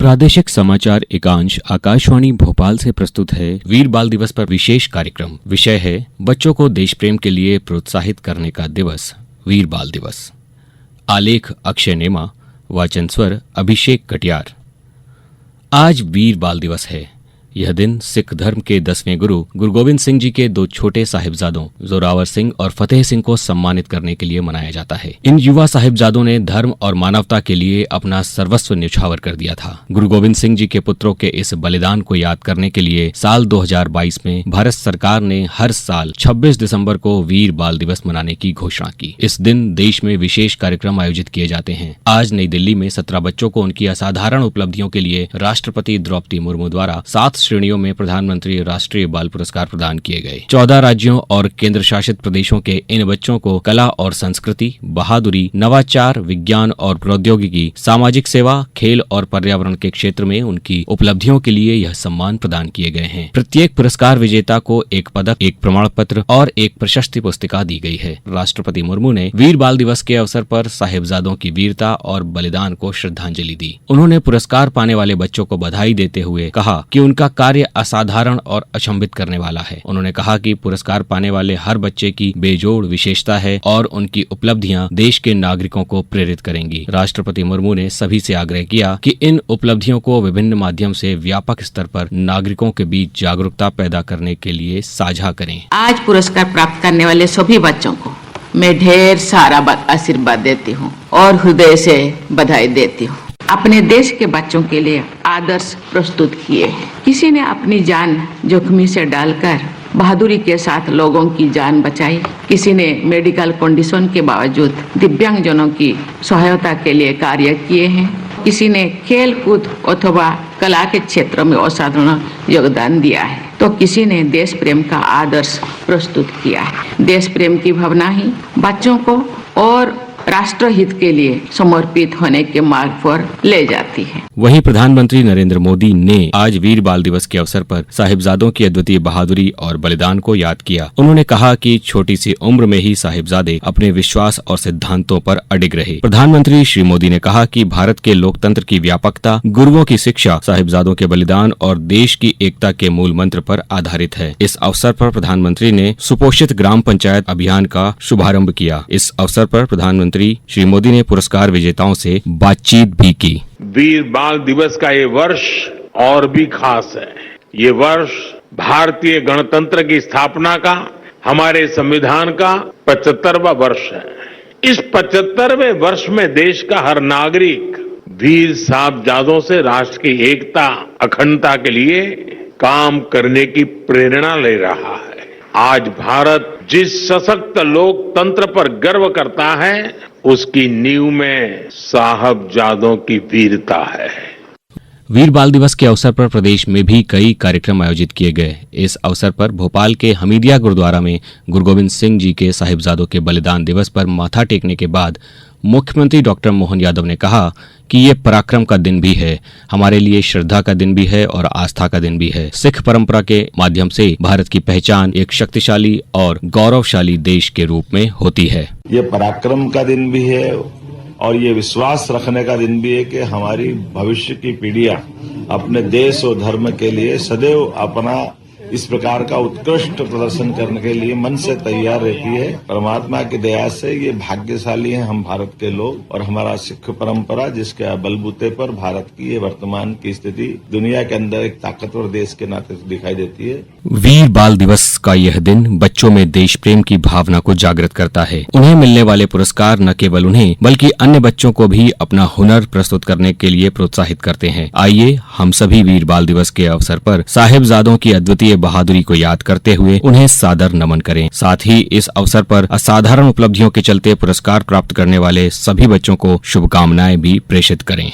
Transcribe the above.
प्रादेशिक समाचार एकांश आकाशवाणी भोपाल से प्रस्तुत है वीर बाल दिवस पर विशेष कार्यक्रम। विषय है बच्चों को देश प्रेम के लिए प्रोत्साहित करने का दिवस, वीर बाल दिवस। आलेख अक्षय नेमा, वाचन स्वर अभिषेक कटियार। आज वीर बाल दिवस है। यह दिन सिख धर्म के 10वें गुरु गोबिंद सिंह जी के दो छोटे साहिबजादों जोरावर सिंह और फतेह सिंह को सम्मानित करने के लिए मनाया जाता है। इन युवा साहिबजादों ने धर्म और मानवता के लिए अपना सर्वस्व न्यौछावर कर दिया था। गुरु गोबिंद सिंह जी के पुत्रों के इस बलिदान को याद करने के लिए साल 2022 में भारत सरकार ने हर साल 26 दिसंबर को वीर बाल दिवस मनाने की घोषणा की। इस दिन देश में विशेष कार्यक्रम आयोजित किए जाते हैं। आज नई दिल्ली में 17 बच्चों को उनकी असाधारण उपलब्धियों के लिए राष्ट्रपति द्रौपदी मुर्मू द्वारा 7 श्रेणियों में प्रधानमंत्री राष्ट्रीय बाल पुरस्कार प्रदान किए गए। 14 राज्यों और केंद्र शासित प्रदेशों के इन बच्चों को कला और संस्कृति, बहादुरी, नवाचार, विज्ञान और प्रौद्योगिकी, सामाजिक सेवा, खेल और पर्यावरण के क्षेत्र में उनकी उपलब्धियों के लिए यह सम्मान प्रदान किए गए हैं। प्रत्येक पुरस्कार विजेता को एक पदक, एक प्रमाण पत्र और एक प्रशस्ति पुस्तिका दी गई है। राष्ट्रपति मुर्मू ने वीर बाल दिवस के अवसर पर साहिबजादों की वीरता और बलिदान को श्रद्धांजलि दी। उन्होंने पुरस्कार पाने वाले बच्चों को बधाई देते हुए कहा कि उनका कार्य असाधारण और अचंभित करने वाला है। उन्होंने कहा कि पुरस्कार पाने वाले हर बच्चे की बेजोड़ विशेषता है और उनकी उपलब्धियां देश के नागरिकों को प्रेरित करेंगी। राष्ट्रपति मुर्मू ने सभी से आग्रह किया कि इन उपलब्धियों को विभिन्न माध्यम से व्यापक स्तर पर नागरिकों के बीच जागरूकता पैदा करने के लिए साझा करें। आज पुरस्कार प्राप्त करने वाले सभी बच्चों को मैं ढेर सारा आशीर्वाद देती हूँ और हृदय से बधाई देती हूँ। अपने देश के बच्चों के लिए आदर्श प्रस्तुत किए हैं। किसी ने अपनी जान जोखिम से डालकर बहादुरी के साथ लोगों की जान बचाई। किसी ने मेडिकल कंडीशन के बावजूद दिव्यांगजनों की सहायता के लिए कार्य किए हैं। किसी ने खेल कूद अथवा कला के क्षेत्र में असाधारण योगदान दिया है, तो किसी ने देश प्रेम का आदर्श प्रस्तुत किया है। देश प्रेम की भावना ही बच्चों को और राष्ट्र हित के लिए समर्पित होने के मार्ग पर ले जाती है। वहीं प्रधानमंत्री नरेंद्र मोदी ने आज वीर बाल दिवस के अवसर पर साहिबजादों की अद्वितीय बहादुरी और बलिदान को याद किया। उन्होंने कहा कि छोटी सी उम्र में ही साहिबजादे अपने विश्वास और सिद्धांतों पर अडिग रहे। प्रधानमंत्री श्री मोदी ने कहा कि भारत के लोकतंत्र की व्यापकता, गुरुओं की शिक्षा, साहिबजादों के बलिदान और देश की एकता के मूल मंत्र पर आधारित है। इस अवसर पर प्रधानमंत्री ने सुपोषित ग्राम पंचायत अभियान का शुभारंभ किया। इस अवसर पर प्रधानमंत्री श्री मोदी ने पुरस्कार विजेताओं से बातचीत भी की। वीर बाल दिवस का ये वर्ष और भी खास है। ये वर्ष भारतीय गणतंत्र की स्थापना का, हमारे संविधान का 75वां वर्ष है। इस 75वें वर्ष में देश का हर नागरिक वीर साहिबजादों से राष्ट्र की एकता, अखंडता के लिए काम करने की प्रेरणा ले रहा है। आज भारत जिस सशक्त लोकतंत्र पर गर्व करता है, उसकी नींव में साहिबजादों की वीरता है। वीर बाल दिवस के अवसर पर प्रदेश में भी कई कार्यक्रम आयोजित किए गए। इस अवसर पर भोपाल के हमीदिया गुरुद्वारा में गुरु गोबिंद सिंह जी के साहिबजादों के बलिदान दिवस पर माथा टेकने के बाद मुख्यमंत्री डॉक्टर मोहन यादव ने कहा कि ये पराक्रम का दिन भी है, हमारे लिए श्रद्धा का दिन भी है और आस्था का दिन भी है। सिख परंपरा के माध्यम से भारत की पहचान एक शक्तिशाली और गौरवशाली देश के रूप में होती है। ये पराक्रम का दिन भी है और ये विश्वास रखने का दिन भी है कि हमारी भविष्य की पीढ़ियां अपने देश और धर्म के लिए सदैव अपना इस प्रकार का उत्कृष्ट प्रदर्शन करने के लिए मन से तैयार रहती है। परमात्मा की दया से ये भाग्यशाली हैं हम भारत के लोग और हमारा सिख परंपरा, जिसके बलबूते पर भारत की ये वर्तमान की स्थिति दुनिया के अंदर एक ताकतवर देश के नाते दिखाई देती है। वीर बाल दिवस का यह दिन बच्चों में देश प्रेम की भावना को जागृत करता है। उन्हें मिलने वाले पुरस्कार न केवल उन्हें बल्कि अन्य बच्चों को भी अपना हुनर प्रस्तुत करने के लिए प्रोत्साहित करते हैं। आइए हम सभी वीर बाल दिवस के अवसर पर साहिबजादों की अद्वितीय बहादुरी को याद करते हुए उन्हें सादर नमन करें। साथ ही इस अवसर पर असाधारण उपलब्धियों के चलते पुरस्कार प्राप्त करने वाले सभी बच्चों को शुभकामनाएं भी प्रेषित करें।